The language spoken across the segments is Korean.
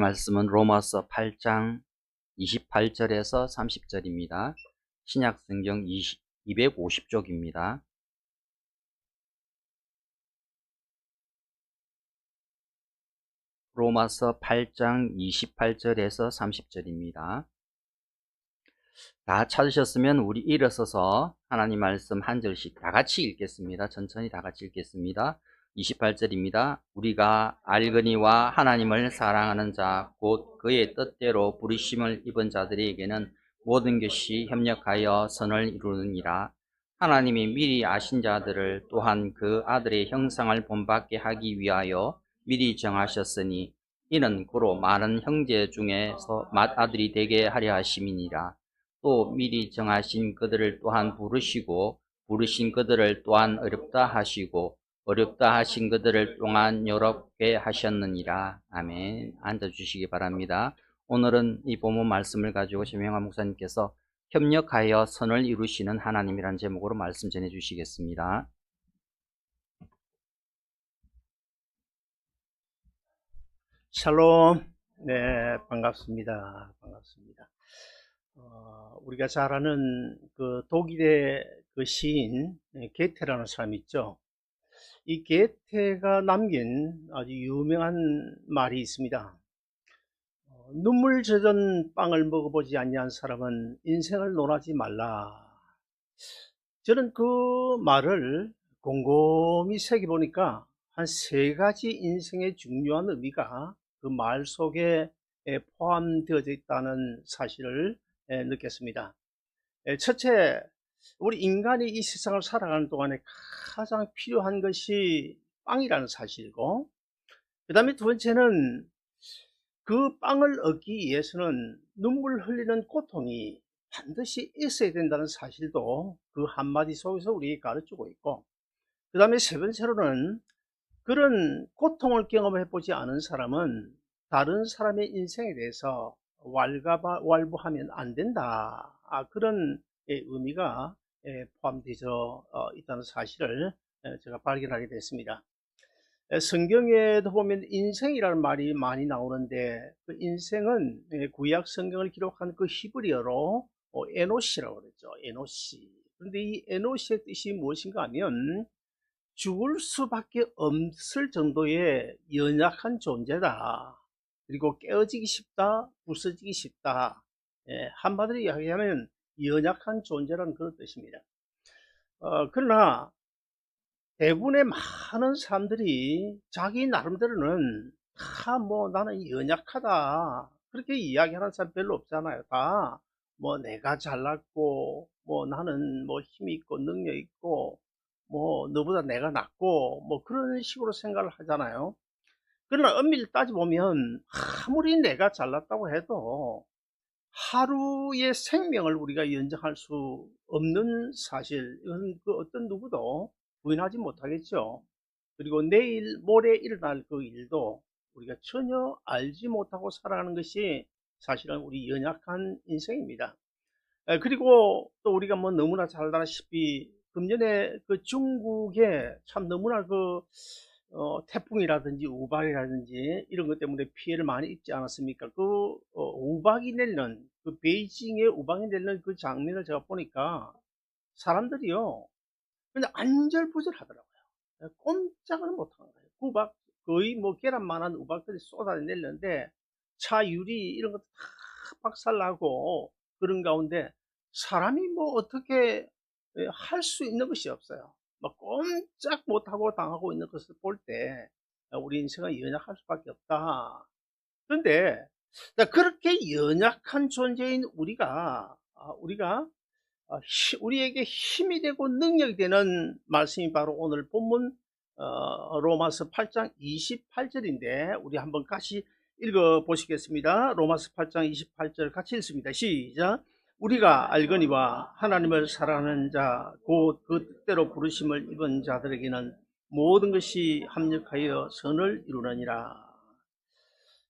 말씀은 로마서 8장 28절에서 30절입니다. 신약성경 250쪽입니다. 로마서 8장 28절에서 30절입니다. 다 찾으셨으면 우리 일어서서 하나님 말씀 한 절씩 다 같이 읽겠습니다. 천천히 다 같이 읽겠습니다. 28절입니다. 우리가 알거니와 하나님을 사랑하는 자, 곧 그의 뜻대로 부르심을 입은 자들에게는 모든 것이 협력하여 선을 이루느니라. 하나님이 미리 아신 자들을 또한 그 아들의 형상을 본받게 하기 위하여 미리 정하셨으니 이는 고로 많은 형제 중에서 맏아들이 되게 하려 하심이니라. 또 미리 정하신 그들을 또한 부르시고 부르신 그들을 또한 어렵다 하시고 어렵다 하신 그들을 또한 여롭게 하셨느니라. 아멘. 앉아주시기 바랍니다. 오늘은 이 본문 말씀을 가지고 심영환 목사님께서 협력하여 선을 이루시는 하나님이라는 제목으로 말씀 전해주시겠습니다. 샬롬. 네, 반갑습니다. 우리가 잘 아는 그 독일의 그 시인 게테라는 사람 있죠. 이 게테가 남긴 아주 유명한 말이 있습니다. 눈물 젖은 빵을 먹어보지 아니한 사람은 인생을 논하지 말라. 저는 그 말을 곰곰이 새겨보니까 한 3가지 인생의 중요한 의미가 그 말 속에 포함되어져 있다는 사실을 느꼈습니다. 첫째, 우리 인간이 이 세상을 살아가는 동안에 가장 필요한 것이 빵이라는 사실이고, 그 다음에 두 번째는 그 빵을 얻기 위해서는 눈물 흘리는 고통이 반드시 있어야 된다는 사실도 그 한마디 속에서 우리에게 가르치고 있고, 그 다음에 세 번째로는 그런 고통을 경험해보지 않은 사람은 다른 사람의 인생에 대해서 왈부하면 안 된다. 그런 의미가 포함되어 있다는 사실을 제가 발견하게 됐습니다. 성경에도 보면 인생이라는 말이 많이 나오는데, 그 인생은 구약 성경을 기록한 그 히브리어로 에노시라고 그러죠. 에노시. 그런데 이 에노시의 뜻이 무엇인가 하면 죽을 수밖에 없을 정도의 연약한 존재다. 그리고 깨어지기 쉽다, 부서지기 쉽다. 한마디로 이야기하면 연약한 존재라는 그런 뜻입니다. 그러나 대부분의 많은 사람들이 자기 나름대로는 다 나는 연약하다 그렇게 이야기하는 사람 별로 없잖아요. 다 내가 잘났고 나는 힘이 있고 능력 있고 너보다 내가 낫고 그런 식으로 생각을 하잖아요. 그러나 엄밀히 따져보면 아무리 내가 잘났다고 해도 하루의 생명을 우리가 연장할 수 없는 사실, 이건 그 어떤 누구도 부인하지 못하겠죠. 그리고 내일 모레 일어날 그 일도 우리가 전혀 알지 못하고 살아가는 것이 사실은 우리 연약한 인생입니다. 그리고 또 우리가 너무나 잘 알다시피 금년에 그 중국에 참 너무나 태풍이라든지 우박이라든지 이런 것 때문에 피해를 많이 입지 않았습니까? 우박이 내리는 그 베이징의 우박이 내리는 그 장면을 제가 보니까 사람들이요 그냥 안절부절하더라고요. 꼼짝을 못하는 거예요. 우박 거의 계란만한 우박들이 쏟아내리는데 차 유리 이런 것도 다 박살나고 그런 가운데 사람이 어떻게 할 수 있는 것이 없어요. 꼼짝 못하고 당하고 있는 것을 볼 때 우리 인생은 연약할 수밖에 없다. 그런데 그렇게 연약한 존재인 우리가 우리에게 힘이 되고 능력이 되는 말씀이 바로 오늘 본문 로마서 8장 28절인데 우리 한번 같이 읽어 보시겠습니다. 로마서 8장 28절 같이 읽습니다. 시작. 우리가 알거니와 하나님을 사랑하는 자, 곧 그 뜻대로 부르심을 입은 자들에게는 모든 것이 합력하여 선을 이루느니라.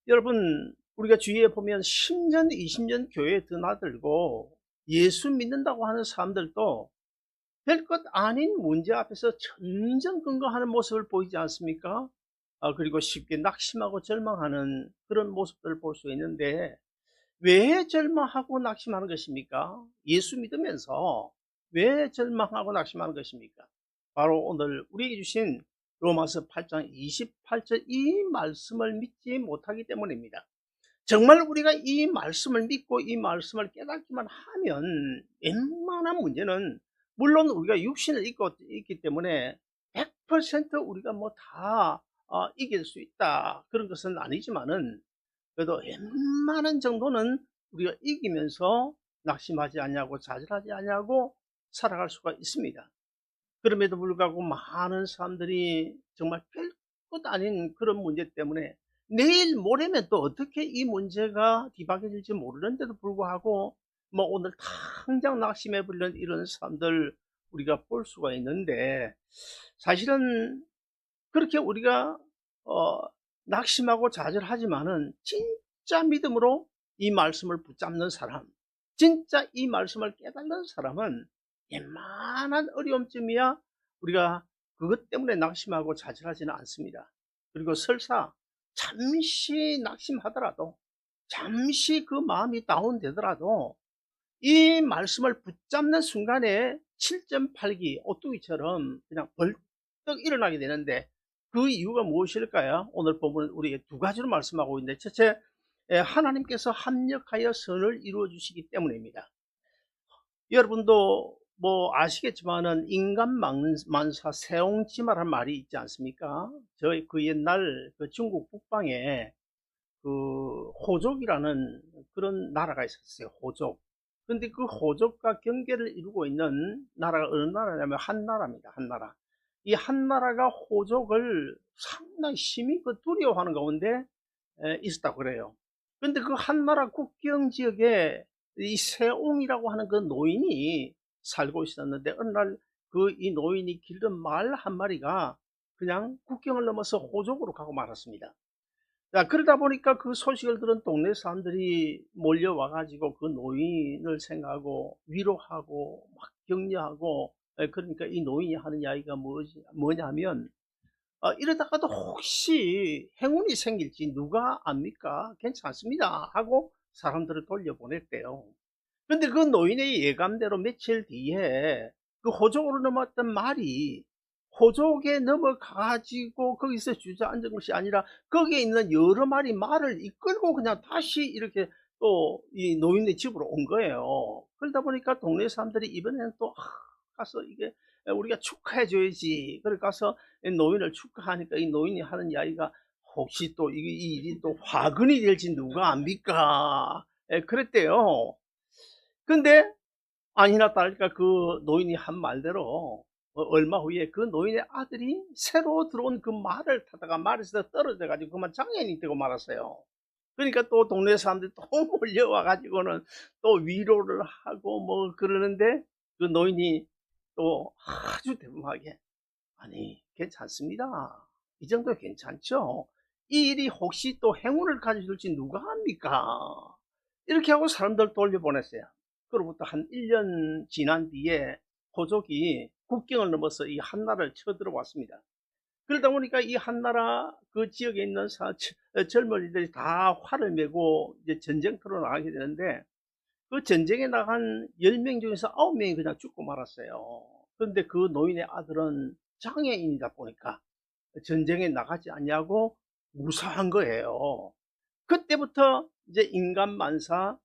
여러분, 우리가 주위에 보면 10년, 20년 교회에 드나들고 예수 믿는다고 하는 사람들도 별 것 아닌 문제 앞에서 전전긍긍하는 모습을 보이지 않습니까? 그리고 쉽게 낙심하고 절망하는 그런 모습들을 볼 수 있는데, 왜 절망하고 낙심하는 것입니까? 예수 믿으면서 왜 절망하고 낙심하는 것입니까? 바로 오늘 우리에게 주신 로마서 8장 28절 이 말씀을 믿지 못하기 때문입니다. 정말 우리가 이 말씀을 믿고 이 말씀을 깨닫기만 하면 웬만한 문제는, 물론 우리가 육신을 입고 있기 때문에 100% 우리가 뭐 다 이길 수 있다 그런 것은 아니지만은, 그래도 웬만한 정도는 우리가 이기면서 낙심하지 않냐고 좌절하지 않냐고 살아갈 수가 있습니다. 그럼에도 불구하고 많은 사람들이 정말 별것 아닌 그런 문제 때문에 내일 모레면 또 어떻게 이 문제가 뒤바뀌어질지 모르는데도 불구하고 뭐 오늘 당장 낙심해 버리는 이런 사람들 우리가 볼 수가 있는데, 사실은 그렇게 우리가 어, 낙심하고 좌절하지만은 진짜 믿음으로 이 말씀을 붙잡는 사람, 진짜 이 말씀을 깨닫는 사람은 웬만한 어려움쯤이야 우리가 그것 때문에 낙심하고 좌절하지는 않습니다. 그리고 설사 잠시 낙심하더라도, 잠시 그 마음이 다운되더라도 이 말씀을 붙잡는 순간에 7.8기 오뚜기처럼 그냥 벌떡 일어나게 되는데, 그 이유가 무엇일까요? 오늘 본문은 우리에게 두 가지로 말씀하고 있는데, 첫째, 하나님께서 합력하여 선을 이루어 주시기 때문입니다. 여러분도 뭐 아시겠지만은 인간 만사 세옹지마란 말이 있지 않습니까? 저희 그 옛날 그 중국 북방에 그 호족이라는 그런 나라가 있었어요. 호족. 근데 그 호족과 경계를 이루고 있는 나라가 어느 나라냐면 한나라입니다. 한나라. 이 한나라가 호족을 상당히 심히 그 두려워하는 가운데 있었다고 그래요. 근데 그 한나라 국경 지역에 이 세옹이라고 하는 그 노인이 살고 있었는데, 어느 날 그 이 노인이 기른 말 한 마리가 그냥 국경을 넘어서 호족으로 가고 말았습니다. 자, 그러다 보니까 그 소식을 들은 동네 사람들이 몰려와가지고 그 노인을 생각하고 위로하고 막 격려하고, 그러니까 이 노인이 하는 이야기가 뭐냐면, 이러다가도 혹시 행운이 생길지 누가 압니까? 괜찮습니다 하고 사람들을 돌려보냈대요. 근데 그 노인의 예감대로 며칠 뒤에 그 호족으로 넘어왔던 말이 호족에 넘어가지고 거기서 주저앉은 것이 아니라 거기에 있는 여러 마리 말을 이끌고 그냥 다시 이렇게 또 이 노인의 집으로 온 거예요. 그러다 보니까 동네 사람들이 이번에는 또 가서 이게 우리가 축하해 줘야지. 그래 가서 노인을 축하하니까 이 노인이 하는 이야기가, 혹시 또 이 일이 또 화근이 될지 누가 압니까? 그랬대요. 근데 아니나 다를까 그 노인이 한 말대로 얼마 후에 그 노인의 아들이 새로 들어온 그 말을 타다가 말에서 떨어져 가지고 그만 장애인이 되고 말았어요. 그러니까 또 동네 사람들이 또 몰려와 가지고는 또 위로를 하고 뭐 그러는데, 그 노인이 또 아주 대범하게, 아니 괜찮습니다. 이 정도 괜찮죠. 이 일이 혹시 또 행운을 가져줄지 누가 합니까? 이렇게 하고 사람들 돌려보냈어요. 그로부터 한 1년 지난 뒤에 호족이 국경을 넘어서 이 한나라를 쳐들어왔습니다. 그러다 보니까 이 한나라 그 지역에 있는 젊은이들이 다 활을 메고 이제 전쟁터로 나가게 되는데, 그 전쟁에 나간 10명 중에서 9명이 그냥 죽고 말았어요. 그런데 그 노인의 아들은 장애인이다 보니까 전쟁에 나가지 않냐고 무사한 거예요. 그때부터 이제 인간 만사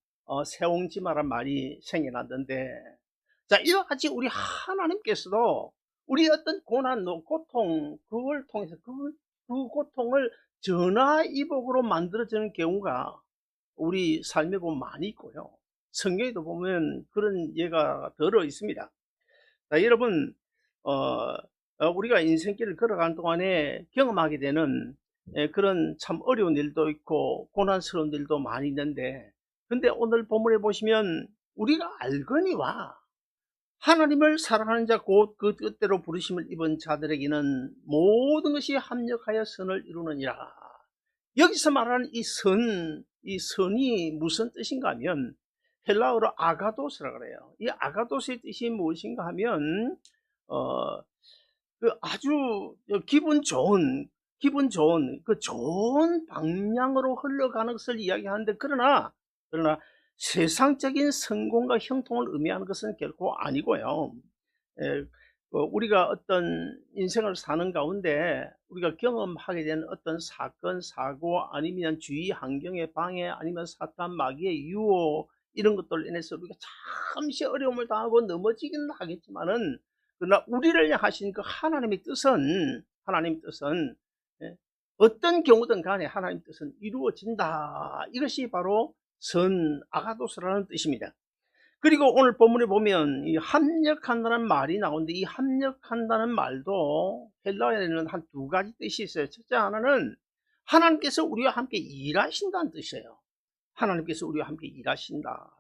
세옹지마란 말이 생겨났는데, 자, 이와 같이 우리 하나님께서도 우리 어떤 고난, 고통, 그걸 통해서 그 고통을 전화위복으로 만들어지는 경우가 우리 삶에 보면 많이 있고요. 성경에도 보면 그런 예가 들어 있습니다. 자, 여러분, 우리가 인생길을 걸어가는 동안에 경험하게 되는 그런 참 어려운 일도 있고 고난스러운 일도 많이 있는데, 근데 오늘 본문에 보시면 우리가 알거니와 하나님을 사랑하는 자 곧 그 뜻대로 부르심을 입은 자들에게는 모든 것이 합력하여 선을 이루느니라. 여기서 말하는 이 선이 무슨 뜻인가 하면 헬라어로 아가도스라 그래요. 이 아가도스의 뜻이 무엇인가 하면 어, 그 아주 기분 좋은, 기분 좋은 그 좋은 방향으로 흘러가는 것을 이야기하는데, 그러나 세상적인 성공과 형통을 의미하는 것은 결코 아니고요. 에, 우리가 어떤 인생을 사는 가운데 우리가 경험하게 되는 어떤 사건, 사고, 아니면 주위 환경의 방해, 아니면 사탄, 마귀의 유혹, 이런 것들로 인해서 우리가 잠시 어려움을 당하고 넘어지기는 하겠지만은, 그러나 우리를 향하신 그 하나님의 뜻은 예, 어떤 경우든 간에 하나님의 뜻은 이루어진다. 이것이 바로 선 아가도스라는 뜻입니다. 그리고 오늘 본문에 보면 이 합력한다는 말이 나오는데, 이 합력한다는 말도 헬라어에는 한 두 가지 뜻이 있어요. 첫째 하나는 하나님께서 우리와 함께 일하신다는 뜻이에요. 하나님께서 우리와 함께 일하신다.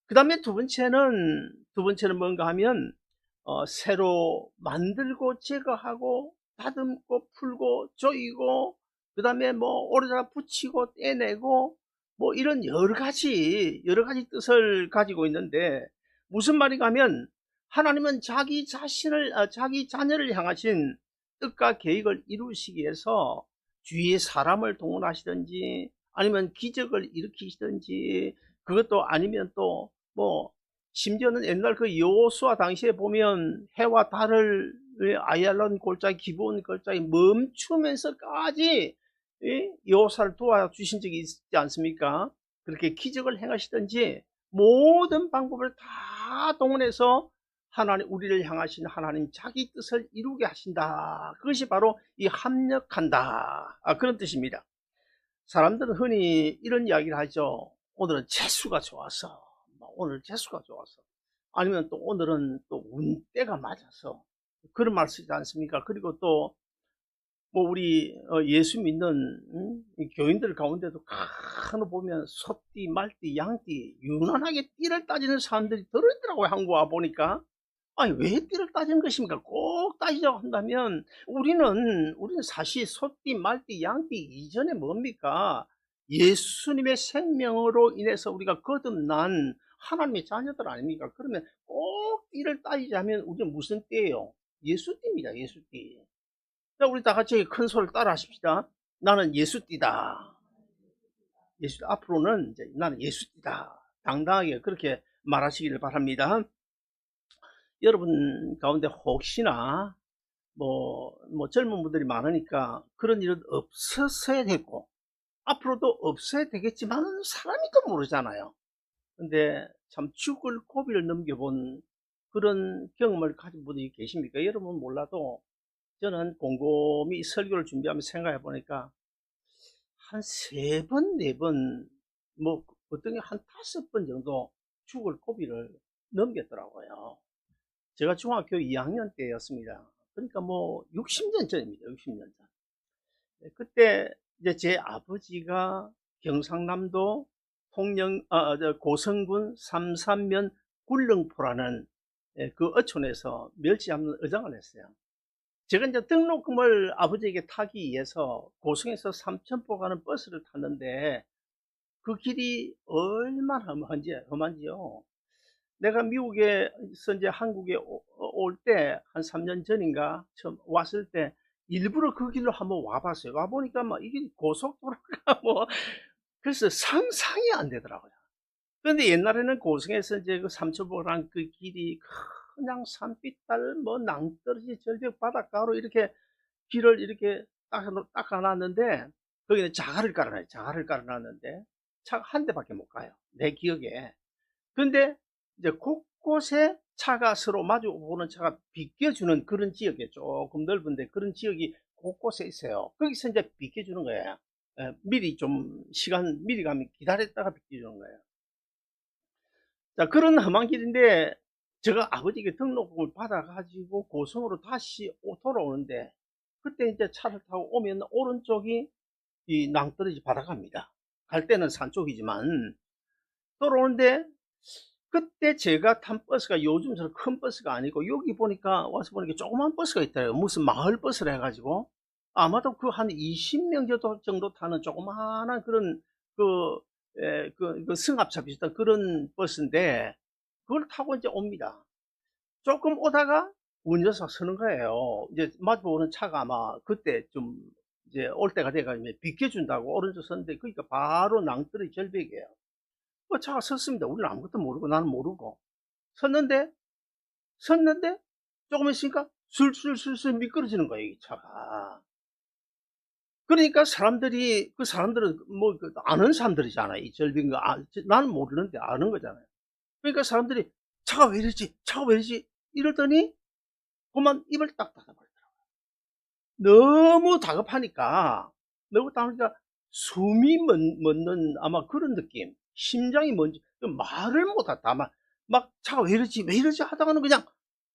그 다음에 두 번째는 뭔가 하면 새로 만들고 제거하고 다듬고 풀고 조이고, 그 다음에 뭐 오래다가 붙이고 떼내고, 뭐 이런 여러 가지 뜻을 가지고 있는데, 무슨 말인가 하면 하나님은 자기 자녀를 향하신 뜻과 계획을 이루시기 위해서 주위에 사람을 동원하시든지, 아니면 기적을 일으키시든지, 그것도 아니면 또 뭐 심지어는 옛날 그 여호수아 당시에 보면 해와 달을 아얄론 골짜기, 기브온 골짜기 멈추면서까지 여호수아를 도와주신 적이 있지 않습니까? 그렇게 기적을 행하시든지 모든 방법을 다 동원해서 하나님, 우리를 향하신 하나님 자기 뜻을 이루게 하신다. 그것이 바로 이 합력한다, 그런 뜻입니다. 사람들은 흔히 이런 이야기를 하죠. 오늘은 재수가 좋아서, 오늘 재수가 좋아서, 아니면 또 오늘은 또 운때가 맞아서, 그런 말 쓰지 않습니까? 그리고 또 뭐 우리 예수 믿는 이 교인들 가운데도 간혹 보면 소띠, 말띠, 양띠 유난하게 띠를 따지는 사람들이 들어있더라고요. 한국 와 보니까. 아니, 왜 띠를 따지는 것입니까? 꼭 따지자고 한다면 우리는 사실 소띠, 말띠, 양띠 이전에 뭡니까? 예수님의 생명으로 인해서 우리가 거듭난 하나님의 자녀들 아닙니까? 그러면 꼭 띠를 따지자면 우리는 무슨 띠예요? 예수띠입니다. 예수띠. 자, 우리 다 같이 큰 소리를 따라 하십시다. 나는 예수띠다. 앞으로는 이제 나는 예수띠다. 당당하게 그렇게 말하시기를 바랍니다. 여러분 가운데 혹시나 뭐 젊은 분들이 많으니까 그런 일은 없었어야 됐고 앞으로도 없어야 되겠지만 사람이 또 모르잖아요. 근데 참 죽을 고비를 넘겨본 그런 경험을 가진 분이 계십니까? 여러분 몰라도 저는 곰곰이 설교를 준비하면서 생각해 보니까 한 3번, 4번, 뭐 어떤 게 한 5번 정도 죽을 고비를 넘겼더라고요. 제가 중학교 2학년 때였습니다. 그러니까 뭐 60년 전입니다. 60년 전. 그때 이제 제 아버지가 경상남도 고성군 삼산면 굴릉포라는 그 어촌에서 멸치 잡는 어장을 했어요. 제가 이제 등록금을 아버지에게 타기 위해서 고성에서 삼천포 가는 버스를 탔는데, 그 길이 얼마나 험한지요. 내가 미국에서 이제 한국에 올 때 한 3년 전인가 처음 왔을 때 일부러 그 길로 한번 와봤어요. 와보니까 막 이게 고속도로가 뭐 그래서 상상이 안 되더라고요. 그런데 옛날에는 고성에서 이제 그 삼천포라는 그 길이 그냥 산비탈 뭐 낭떠러지 절벽 바닷가로 이렇게 길을 이렇게 닦아놨는데, 거기는 자갈을 깔아놔요. 자갈을 깔아놨는데 차가 한 대밖에 못 가요, 내 기억에. 근데 이제 곳곳에 차가 서로 마주보는 차가 비껴주는 그런 지역에, 조금 넓은데 그런 지역이 곳곳에 있어요. 거기서 이제 비껴주는 거예요. 미리 좀 시간 미리 가면 기다렸다가 비껴주는 거예요. 자, 그런 험한 길인데 제가 아버지에게 등록금을 받아가지고 고성으로 다시 돌아오는데, 그때 이제 차를 타고 오면 오른쪽이 이 낭떠러지 바닷가입니다. 갈 때는 산 쪽이지만 돌아오는데, 그때 제가 탄 버스가 요즘처럼 큰 버스가 아니고, 여기 보니까 와서 보니까 조그만 버스가 있더라고요. 무슨 마을 버스를 해가지고 아마도 그 한 20명 정도 타는 조그마한 그런 그 승합차 비슷한 그런 버스인데, 그걸 타고 이제 옵니다. 조금 오다가 운전사가 서는 거예요. 이제 마주보는 차가 아마 그때 좀 이제 올 때가 돼가지고 비켜준다고 오른쪽 섰는데, 그러니까 바로 낭떠러지 절벽이에요. 그 차가 섰습니다. 우리는 아무것도 모르고, 나는 모르고. 섰는데 조금 있으니까 술술술술 미끄러지는 거예요, 이 차가. 그러니까 그 사람들은 뭐 아는 사람들이잖아요. 이 절벽인 거 나는 모르는데 아는 거잖아요. 그러니까 사람들이 차가 왜 이러지 이러더니 그만 입을 딱 닫아버리더라고요. 너무 다급하니까 숨이 멎는 아마 그런 느낌, 심장이 뭔지 말을 못하다. 막 차가 왜 이러지 하다가는 그냥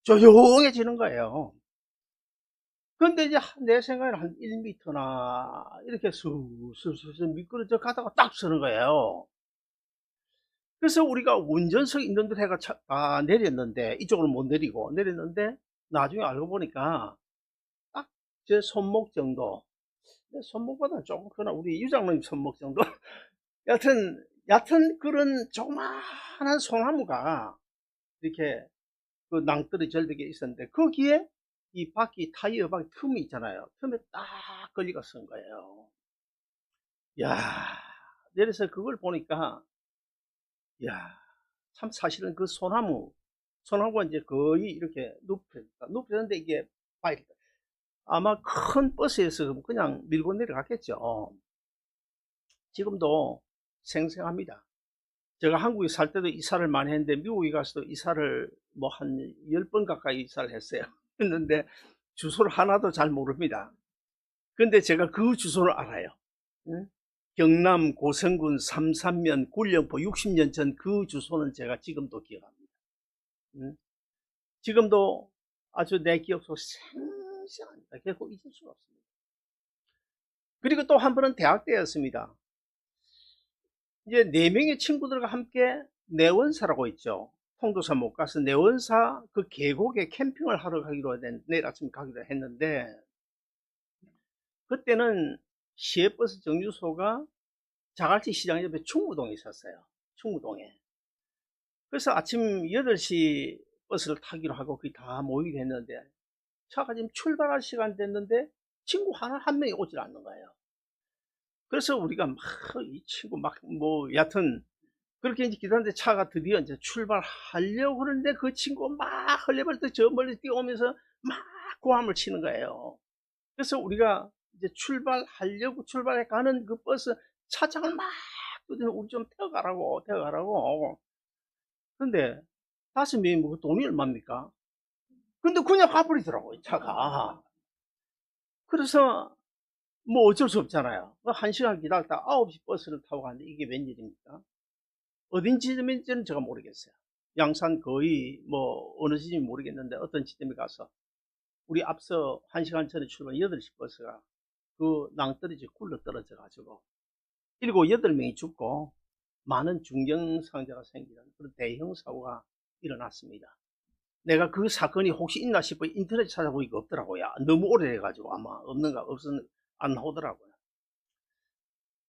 조용해지는 거예요. 근데 이제 내 생각에는 한 1m나 이렇게 술술술 미끄러져 가다가 딱 서는 거예요. 그래서 우리가 운전석 있는 듯 해가 내렸는데, 이쪽으로 못 내리고 내렸는데, 나중에 알고 보니까 딱 제 손목 정도, 손목보다 조금 크나 우리 유장님 손목 정도 얕은 그런 조그마한 소나무가 이렇게 그 낭떠러지 절벽에 있었는데, 거기에 이 바퀴 타이어 바퀴 틈이 있잖아요. 틈에 딱 걸리가 쓴 거예요. 야, 내려서 그걸 보니까, 야, 참 사실은 그 소나무가 이제 거의 이렇게 눕혔는데, 이게 아마 큰 버스에서 그냥 밀고 내려갔겠죠. 지금도 생생합니다. 제가 한국에 살 때도 이사를 많이 했는데, 미국에 가서도 이사를 뭐 한 10번 가까이 이사를 했어요. 했는데 주소를 하나도 잘 모릅니다. 근데 제가 그 주소를 알아요. 응? 경남 고성군 삼산면 굴령포 60년 전 그 주소는 제가 지금도 기억합니다. 응? 지금도 아주 내 기억 속 생생합니다. 결코 잊을 수가 없습니다. 그리고 또 한 번은 대학 때였습니다. 이제 4명의 친구들과 함께 내원사라고 있죠. 통도사 못 가서 내원사 그 계곡에 캠핑을 하러 내일 아침 가기로 했는데, 그때는 시외버스 정류소가 자갈치 시장 옆에 충무동에 있었어요. 충무동에. 그래서 아침 8시 버스를 타기로 하고 거기 다 모이게 했는데, 차가 지금 출발할 시간 됐는데 친구 한 명이 오질 않는 거예요. 그래서 우리가 이 친구 여하튼 그렇게 이제 기다렸는데, 차가 드디어 이제 출발하려고 그러는데 그 친구가 막 헐레벌떡 저 멀리 뛰어오면서 막 고함을 치는 거예요. 그래서 우리가 이제 출발해 가는 그 버스 차창을 막 두드려 우리 좀 태워가라고. 근데 5명이 뭐 돈이 얼마입니까? 근데 그냥 가버리더라고요, 차가. 그래서 뭐 어쩔 수 없잖아요. 1시간 기다렸다 9시 버스를 타고 가는데 이게 웬일입니까? 어딘 지점인지는 제가 모르겠어요. 양산 거의 뭐 어느 지점인지 모르겠는데, 어떤 지점에 가서 우리 앞서 1시간 전에 출발 8시 버스가 그 낭떠러지 굴러 떨어져 가지고 7, 8명이 죽고 많은 중경상자가 생기는 그런 대형 사고가 일어났습니다. 내가 그 사건이 혹시 있나 싶어 인터넷 찾아보니까 없더라고요. 너무 오래돼 가지고 아마 안 나오더라고요.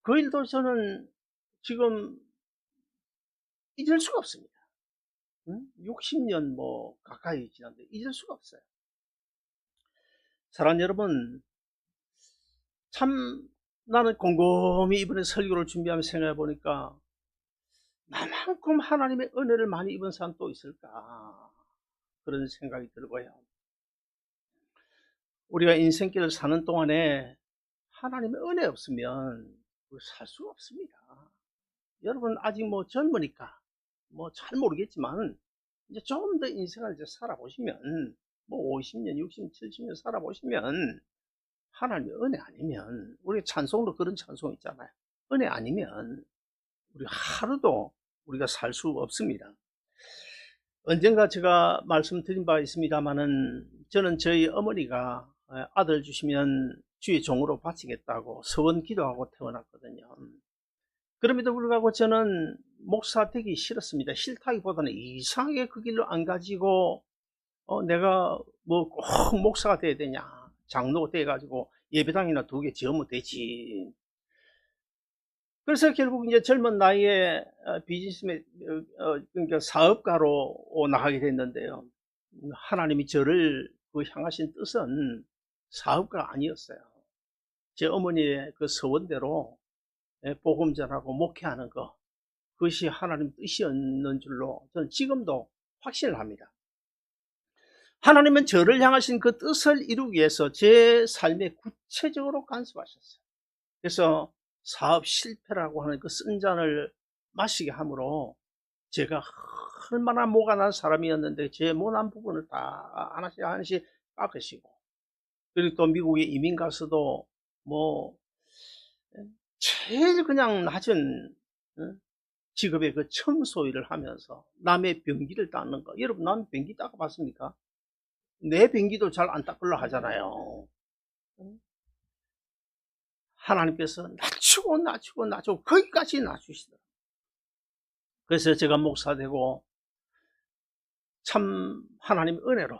그 일도 저는 지금 잊을 수가 없습니다. 60년 뭐 가까이 지났는데 잊을 수가 없어요. 사랑하는 여러분, 참 나는 곰곰이 이번에 설교를 준비하면서 생각해 보니까, 나만큼 하나님의 은혜를 많이 입은 사람 또 있을까, 그런 생각이 들고요. 우리가 인생길을 사는 동안에 하나님의 은혜 없으면 살 수가 없습니다. 여러분 아직 뭐 젊으니까 뭐 잘 모르겠지만, 이제 좀 더 인생을 이제 살아보시면, 뭐 50년, 60년, 70년 살아보시면, 하나님의 은혜 아니면, 우리 찬송도 그런 찬송 있잖아요. 은혜 아니면 우리 하루도 우리가 살 수 없습니다. 언젠가 제가 말씀드린 바 있습니다만은, 저는 저희 어머니가 아들 주시면 주의 종으로 바치겠다고 서원 기도하고 태어났거든요. 그럼에도 불구하고 저는 목사 되기 싫었습니다. 싫다기보다는 이상하게 그 길로 안 가지고, 내가 뭐 꼭 목사가 돼야 되냐, 장로가 돼가지고 예배당이나 2개 지으면 되지. 그래서 결국 이제 젊은 나이에 비즈니스맨, 그러니까 사업가로 나가게 됐는데요. 하나님이 저를 그 향하신 뜻은 사업가가 아니었어요. 제 어머니의 그 서원대로 복음 전하고 목회하는 것, 그것이 하나님 뜻이었는 줄로 저는 지금도 확신을 합니다. 하나님은 저를 향하신 그 뜻을 이루기 위해서 제 삶에 구체적으로 간섭하셨어요. 그래서 사업 실패라고 하는 그 쓴 잔을 마시게 함으로 제가 얼마나 모가 난 사람이었는데 제 모난 부분을 다 하나씩 하나씩 깎으시고, 그리고 또 미국에 이민 가서도 뭐 제일 그냥 낮은 직업의 그 청소 일을 하면서 남의 변기를 닦는 거, 여러분 남의 변기 닦아봤습니까? 내 변기도 잘 안 닦으려 하잖아요. 하나님께서 낮추고 거기까지 낮추시더라고요. 그래서 제가 목사 되고 참 하나님 은혜로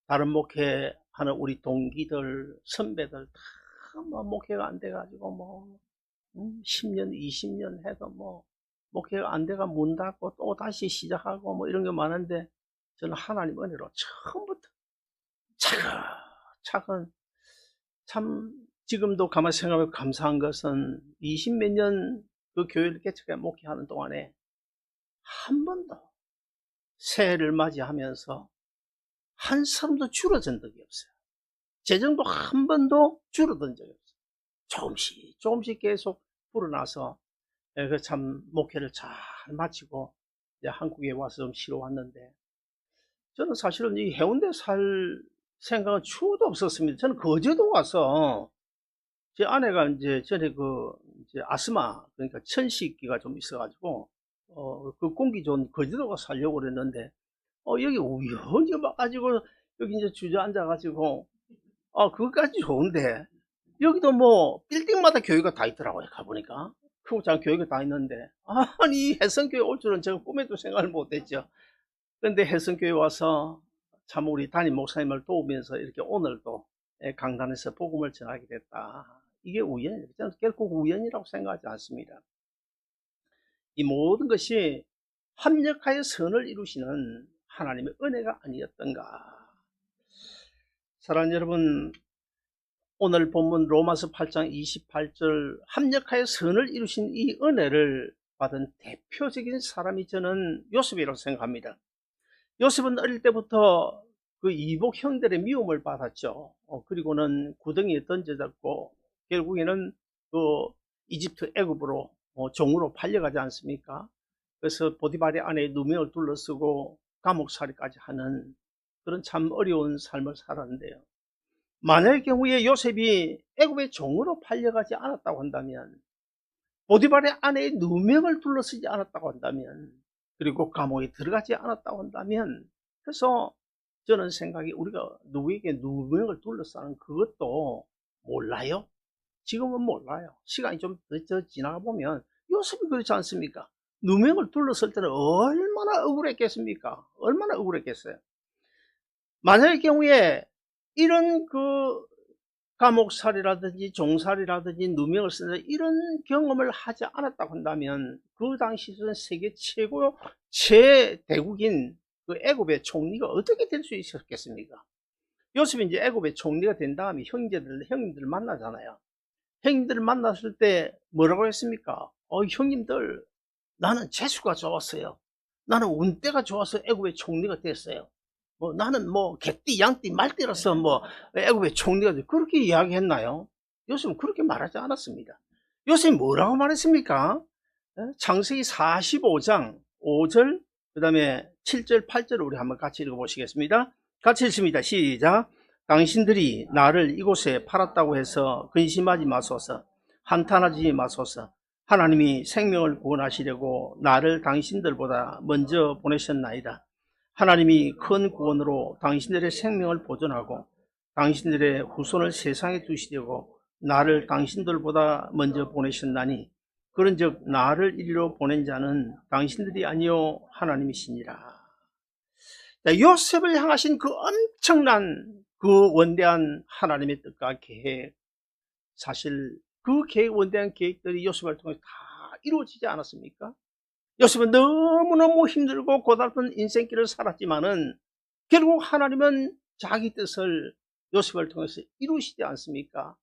다른 목회하는 우리 동기들 선배들 다 뭐 목회가 안 돼가지고 뭐 10년 20년 해도 뭐 목회가 안 돼가 문 닫고 또 다시 시작하고 뭐 이런 게 많은데, 저는 하나님 은혜로 처음부터 차근 참 지금도 가만히 생각하면 감사한 것은 20몇 년 그 교회를 개척해 목회하는 동안에 한 번도 새해를 맞이하면서 한 사람도 줄어든 적이 없어요. 재정도 한 번도 줄어든 적이 없어요. 조금씩 계속 불어나서 참 목회를 잘 마치고 이제 한국에 와서 좀 쉬러 왔는데, 저는 사실은 이 해운대 살 생각은 추호도 없었습니다. 저는 거제도 와서 제 아내가 이제 전에 이제 아스마, 그러니까 천식기가 좀 있어가지고 그 공기 좋은 거제도가 살려고 그랬는데 여기 우연히 와가지고 여기 이제 주저앉아가지고 그것까지 좋은데 여기도 뭐 빌딩마다 교회가 다 있더라고요. 가보니까 크고 작은 교회가 다 있는데, 아니 해성교회 올 줄은 제가 꿈에도 생각을 못했죠. 그런데 해성교회 와서 참 우리 담임 목사님을 도우면서 이렇게 오늘도 강단에서 복음을 전하게 됐다. 이게 우연이에요. 저는 결코 우연이라고 생각하지 않습니다. 이 모든 것이 합력하여 선을 이루시는 하나님의 은혜가 아니었던가. 사랑하는 여러분, 오늘 본문 로마서 8장 28절 합력하여 선을 이루신 이 은혜를 받은 대표적인 사람이 저는 요셉이라고 생각합니다. 요셉은 어릴 때부터 그 이복 형들의 미움을 받았죠. 그리고는 구덩이에 던져졌고 결국에는 그 이집트 애굽으로 종으로 팔려가지 않습니까? 그래서 보디발의 아내의 누명을 둘러쓰고 감옥살이까지 하는 그런 참 어려운 삶을 살았는데요. 만약의 경우에 요셉이 애굽의 종으로 팔려가지 않았다고 한다면, 보디발의 아내의 누명을 둘러쓰지 않았다고 한다면, 그리고 감옥에 들어가지 않았다고 한다면, 그래서 저는 생각이 우리가 누구에게 누명을 둘러싸는 그것도 몰라요. 지금은 몰라요. 시간이 좀 더 지나가 보면 요셉이 그렇지 않습니까? 누명을 둘러쓸 때는 얼마나 억울했겠습니까? 얼마나 억울했겠어요. 만약의 경우에 이런 그 감옥살이라든지 종살이라든지 누명을 쓰는 이런 경험을 하지 않았다고 한다면, 그 당시에는 세계 최고 최대국인 그 애굽의 총리가 어떻게 될 수 있었겠습니까? 요셉이 이제 애굽의 총리가 된 다음에 형님들을 만나잖아요. 형님들을 만났을 때 뭐라고 했습니까? 형님들, 나는 재수가 좋았어요. 나는 운때가 좋아서 애굽의 총리가 됐어요. 나는 개띠 양띠 말띠라서 애굽의 총리가 됐어요. 그렇게 이야기했나요? 요셉은 그렇게 말하지 않았습니다. 요셉이 뭐라고 말했습니까? 창세기 45장 5절 그 다음에 7절 8절을 우리 한번 같이 읽어보시겠습니다. 같이 읽습니다. 시작. 당신들이 나를 이곳에 팔았다고 해서 근심하지 마소서. 한탄하지 마소서. 하나님이 생명을 구원하시려고 나를 당신들보다 먼저 보내셨나이다. 하나님이 큰 구원으로 당신들의 생명을 보존하고 당신들의 후손을 세상에 두시려고 나를 당신들보다 먼저 보내셨나니, 그런즉 나를 이리로 보낸 자는 당신들이 아니요 하나님이시니라. 요셉을 향하신 그 엄청난 그 원대한 하나님의 뜻과 계획, 사실 그 원대한 계획들이 요셉을 통해 다 이루어지지 않았습니까? 요셉은 너무너무 힘들고 고달픈 인생길을 살았지만은 결국 하나님은 자기 뜻을 요셉을 통해서 이루시지 않습니까?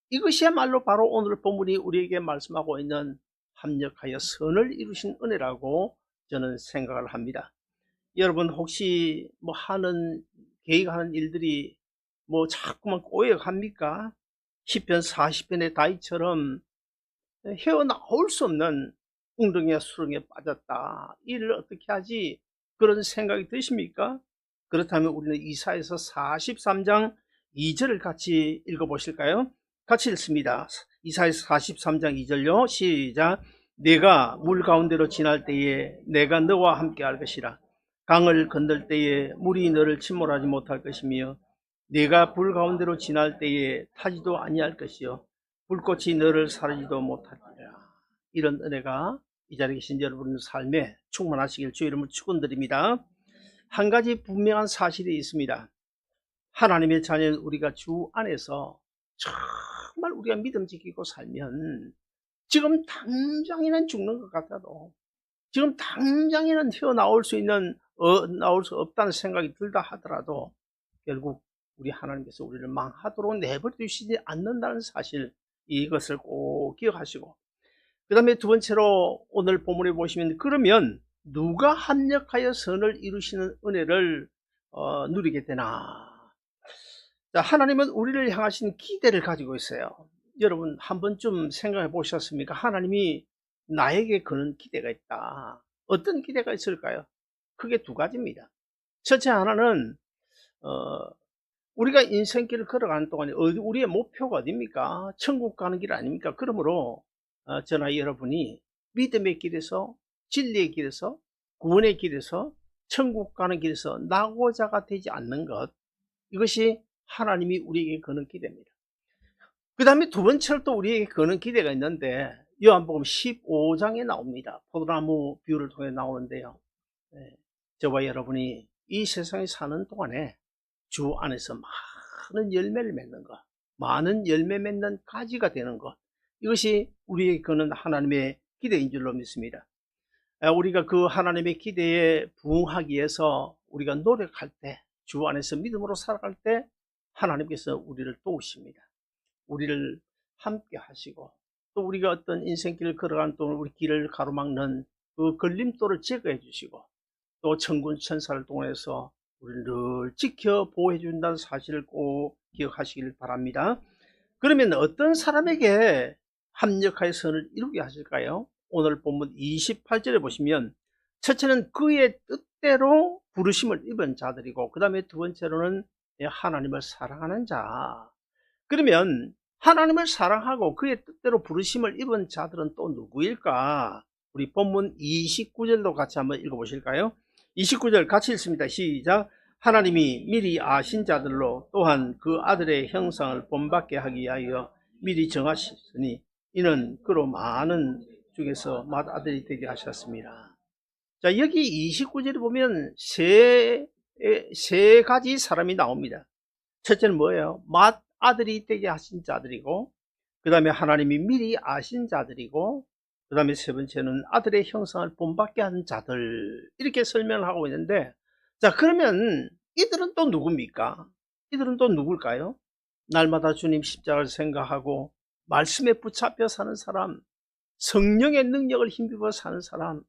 이것이야말로 바로 오늘 본문이 우리에게 말씀하고 있는 합력하여 선을 이루신 은혜라고 저는 생각을 합니다. 여러분 혹시 뭐 계획하는 일들이 뭐 자꾸만 꼬여갑니까? 시편 40편의 다윗처럼 헤어나올 수 없는 웅덩이와 수렁에 빠졌다. 이 일을 어떻게 하지? 그런 생각이 드십니까? 그렇다면 우리는 이사야서 43장 2절을 같이 읽어보실까요? 같이 읽습니다. 이사야서 43장 2절요. 시작. 내가 물 가운데로 지날 때에 내가 너와 함께 할 것이라. 강을 건널 때에 물이 너를 침몰하지 못할 것이며 네가 불 가운데로 지날 때에 타지도 아니할 것이요 불꽃이 너를 사르지도 못하리라. 이런 은혜가 이 자리에 계신 여러분의 삶에 충만하시길 주의 이름으로 축원드립니다. 한 가지 분명한 사실이 있습니다. 하나님의 자녀는 우리가 주 안에서 정말 우리가 믿음 지키고 살면 지금 당장에는 죽는 것 같아도 지금 당장에는 튀어나올 수 없다는 생각이 들다 하더라도 결국 우리 하나님께서 우리를 망하도록 내버려 두시지 않는다는 사실, 이것을 꼭 기억하시고, 그 다음에 두 번째로 오늘 본문에 보시면 그러면 누가 합력하여 선을 이루시는 은혜를 누리게 되나? 자, 하나님은 우리를 향하신 기대를 가지고 있어요. 여러분 한 번쯤 생각해 보셨습니까? 하나님이 나에게 그런 기대가 있다. 어떤 기대가 있을까요? 크게 두 가지입니다. 첫째 하나는 우리가 인생길을 걸어가는 동안에 우리의 목표가 어디입니까? 천국 가는 길 아닙니까? 그러므로 저나 여러분이 믿음의 길에서, 진리의 길에서, 구원의 길에서, 천국 가는 길에서 낙오자가 되지 않는 것, 이것이 하나님이 우리에게 거는 기대입니다. 그 다음에 두 번째로 또 우리에게 거는 기대가 있는데 요한복음 15장에 나옵니다. 포도나무 비유를 통해 나오는데요. 저와 여러분이 이 세상에 사는 동안에 주 안에서 많은 열매를 맺는 것, 많은 열매 맺는 가지가 되는 것, 이것이 우리에게 거는 하나님의 기대인 줄로 믿습니다. 우리가 그 하나님의 기대에 부응하기 위해서 우리가 노력할 때, 주 안에서 믿음으로 살아갈 때 하나님께서 우리를 도우십니다. 우리를 함께 하시고, 또 우리가 어떤 인생길을 걸어가는 동안 우리 길을 가로막는 그 걸림돌을 제거해 주시고, 또 천군 천사를 통해서 우리를 늘 지켜 보호해 준다는 사실을 꼭 기억하시길 바랍니다. 그러면 어떤 사람에게 합력하여 선을 이루게 하실까요? 오늘 본문 28절에 보시면 첫째는 그의 뜻대로 부르심을 입은 자들이고, 그 다음에 두 번째로는 하나님을 사랑하는 자. 그러면 하나님을 사랑하고 그의 뜻대로 부르심을 입은 자들은 또 누구일까? 우리 본문 29절도 같이 한번 읽어보실까요? 29절 같이 읽습니다. 시작. 하나님이 미리 아신 자들로 또한 그 아들의 형상을 본받게 하기 위하여 미리 정하셨으니 이는 그로 많은 중에서 맏아들이 되게 하셨습니다. 자, 여기 29절에 보면 세 가지 사람이 나옵니다. 첫째는 뭐예요? 맏아들이 되게 하신 자들이고, 그 다음에 하나님이 미리 아신 자들이고, 그 다음에 세 번째는 아들의 형상을 본받게 한 자들, 이렇게 설명을 하고 있는데, 자, 그러면 이들은 또 누굽니까? 이들은 또 누굴까요? 날마다 주님 십자가를 생각하고 말씀에 붙잡혀 사는 사람, 성령의 능력을 힘입어 사는 사람,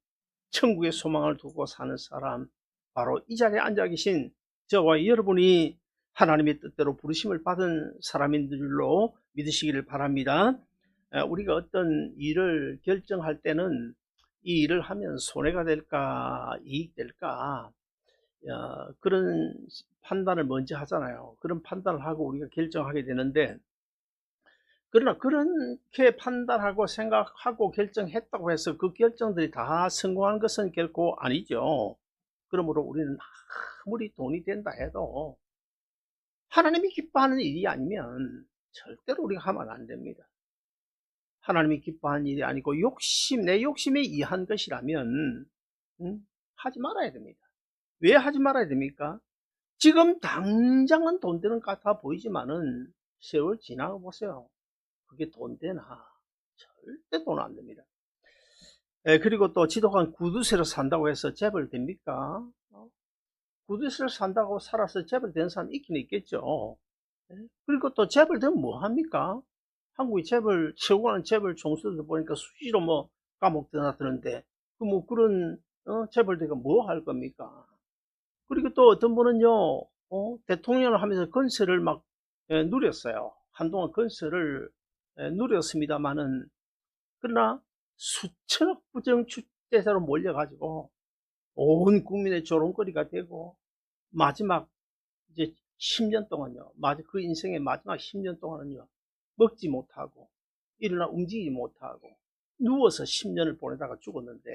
천국의 소망을 두고 사는 사람, 바로 이 자리에 앉아 계신 저와 여러분이 하나님의 뜻대로 부르심을 받은 사람인 줄로 믿으시기를 바랍니다. 우리가 어떤 일을 결정할 때는 이 일을 하면 손해가 될까 이익 될까 그런 판단을 먼저 하잖아요. 그런 판단을 하고 우리가 결정하게 되는데, 그러나 그렇게 판단하고 생각하고 결정했다고 해서 그 결정들이 다 성공한 것은 결코 아니죠. 그러므로 우리는 아무리 돈이 된다 해도 하나님이 기뻐하는 일이 아니면 절대로 우리가 하면 안 됩니다. 하나님이 기뻐하는 일이 아니고 내 욕심에 의한 것이라면 하지 말아야 됩니다. 왜 하지 말아야 됩니까? 지금 당장은 돈 되는 것 같아 보이지만은 세월 지나고 보세요. 그게 돈 되나? 절대 돈 안 됩니다. 그리고 또 지독한 구두쇠로 산다고 해서 재벌 됩니까? 구두쇠로 산다고 살아서 재벌 되는 사람 있긴 있겠죠. 그리고 또 재벌 되면 뭐 합니까? 한국의 재벌, 최고하는 재벌 총수들 보니까 수시로 뭐 감옥 들어놨던데, 그 뭐 그런, 재벌대가 뭐 할 겁니까? 그리고 또 어떤 분은요, 대통령을 하면서 건설을 막 누렸어요. 한동안 건설을 누렸습니다만은, 그러나 수천억 부정축제자로 몰려가지고 온 국민의 조롱거리가 되고, 마지막 이제 10년 동안요, 그 인생의 마지막 10년 동안은요, 먹지 못하고 일어나 움직이지 못하고 누워서 10년을 보내다가 죽었는데,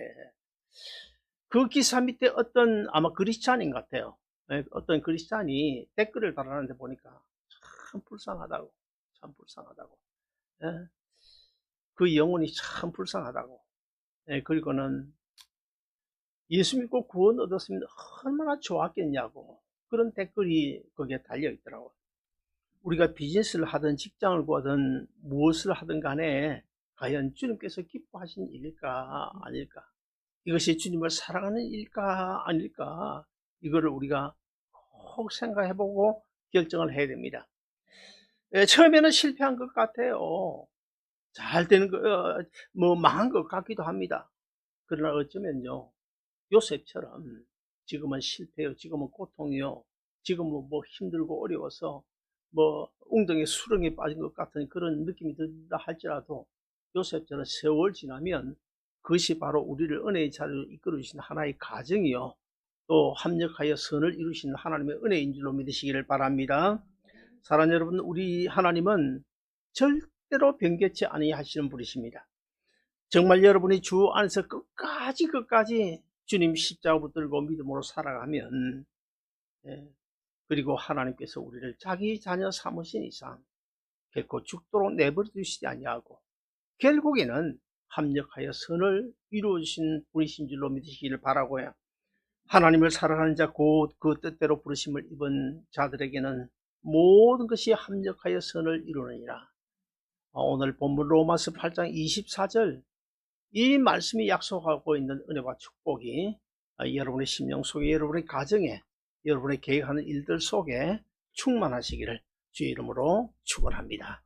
그 기사 밑에 어떤 아마 그리스찬인 것 같아요. 어떤 그리스찬이 댓글을 달았는데 보니까 참 불쌍하다고, 참 불쌍하다고. 예, 그 영혼이 참 불쌍하다고. 그리고는 예수 믿고 구원 얻었으면 얼마나 좋았겠냐고, 그런 댓글이 거기에 달려 있더라고요. 우리가 비즈니스를 하든 직장을 구하든 무엇을 하든 간에 과연 주님께서 기뻐하신 일일까 아닐까, 이것이 주님을 사랑하는 일일까 아닐까, 이거를 우리가 꼭 생각해보고 결정을 해야 됩니다. 처음에는 실패한 것 같아요. 잘 되는 거, 뭐 망한 것 같기도 합니다. 그러나 어쩌면요, 요셉처럼 지금은 실패요, 지금은 고통이요, 지금은 뭐 힘들고 어려워서 뭐 웅덩이 수렁에 빠진 것 같은 그런 느낌이 든다 할지라도, 요셉처럼 세월 지나면 그것이 바로 우리를 은혜의 자리로 이끌어 주신 하나의 가정이요, 또 합력하여 선을 이루시는 하나님의 은혜인 줄로 믿으시기를 바랍니다. 사랑하는 여러분, 우리 하나님은 절대로 변개치 아니하시는 분이십니다. 정말 여러분이 주 안에서 끝까지 주님 십자가 붙들고 믿음으로 살아가면, 그리고 하나님께서 우리를 자기 자녀 삼으신 이상 결코 죽도록 내버려 두시지 아니하고 결국에는 합력하여 선을 이루어 주신 분이신 줄로 믿으시기를 바라고요. 하나님을 사랑하는 자, 곧 그 뜻대로 부르심을 입은 자들에게는 모든 것이 합력하여 선을 이루느니라. 오늘 본문 로마서 8장 24절, 이 말씀이 약속하고 있는 은혜와 축복이 여러분의 심령 속에, 여러분의 가정에, 여러분의 계획하는 일들 속에 충만하시기를 주의 이름으로 축원합니다.